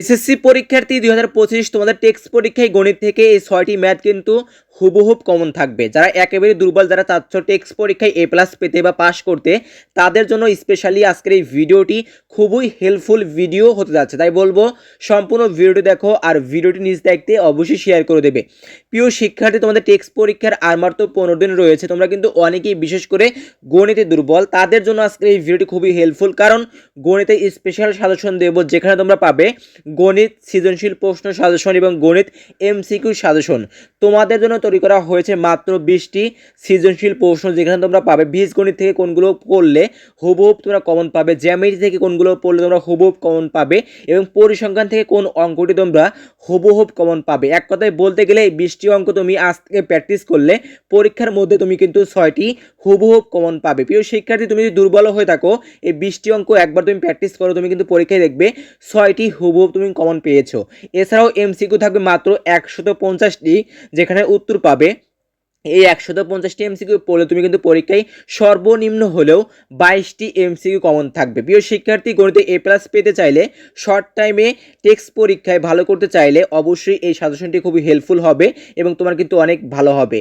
SSC পরীক্ষার্থী 2025 তোমাদের text পরীক্ষায় গণিত থেকে এই 6টি ম্যাথ কিন্তু হুবহুব কমন থাকবে। যারা একেবারে দুর্বল, যারা চাচ্ছ টেক্সট পরীক্ষায় এ প্লাস পেতে বা পাস করতে, তাদের জন্য স্পেশালি আজকের এই ভিডিওটি খুবই হেল্পফুল ভিডিও হতে যাচ্ছে। তাই বলবো সম্পূর্ণ ভিডিওটি দেখো, আর ভিডিওটি নিজ দেখতে অবশ্যই শেয়ার করে দেবে। প্রিয় শিক্ষার্থী, তোমাদের টেক্সট পরীক্ষার আর মাত্র 15 দিন রয়েছে। তোমরা কিন্তু অনেকেই বিশেষ করে গণিতে দুর্বল, তাদের জন্য আজকের এই ভিডিওটি খুবই হেল্পফুল, কারণ গণিতে স্পেশাল সাজেশন দেব, যেখানে তোমরা পাবে গণিত সৃজনশীল প্রশ্ন সাজেশন এবং গণিত এমসিকিউ সাজেশন। তোমাদের জন্য তৈরি করা হয়েছে মাত্র 20টি সৃজনশীল প্রশ্ন, যেখানে তোমরা পাবে বীজগণিত থেকে কোনগুলো পড়লে হুবহুব তোমরা কমন পাবে, জ্যামিতি থেকে কোনগুলো পড়লে তোমরা হুবহুব কমন পাবে, এবং পরিসংখ্যান থেকে কোন অঙ্কটি তোমরা হুবহুব কমন পাবে। এক কথায় বলতে গেলে এই 20টি অঙ্ক তুমি আজ থেকে প্র্যাকটিস করলে পরীক্ষার মধ্যে তুমি কিন্তু 6টি হুবহুব কমন পাবে। প্রিয় শিক্ষার্থী, তুমি যদি দুর্বল হয়ে থাকো, এই 20টি অঙ্ক একবার তুমি প্র্যাকটিস করো, তুমি কিন্তু পরীক্ষায় দেখবে 6টি হুবহুব তুমি কমন পেয়েছো। এছাড়াও এমসিকিউ থাকবে মাত্র 150টি, যেখানে উত্তর পাবে। এই 150টি এমসিকিউ পড়লে তুমি কিন্তু পরীক্ষায় সর্বনিম্ন হলেও 22টি এমসিকিউ কমন থাকবে। প্রিয় শিক্ষার্থী, গণিতে এ প্লাস পেতে চাইলে, শর্ট টাইমে টেক্সট পরীক্ষায় ভালো করতে চাইলে অবশ্যই এই সাজেশনটি খুবই হেল্পফুল হবে এবং তোমার কিন্তু অনেক ভালো হবে।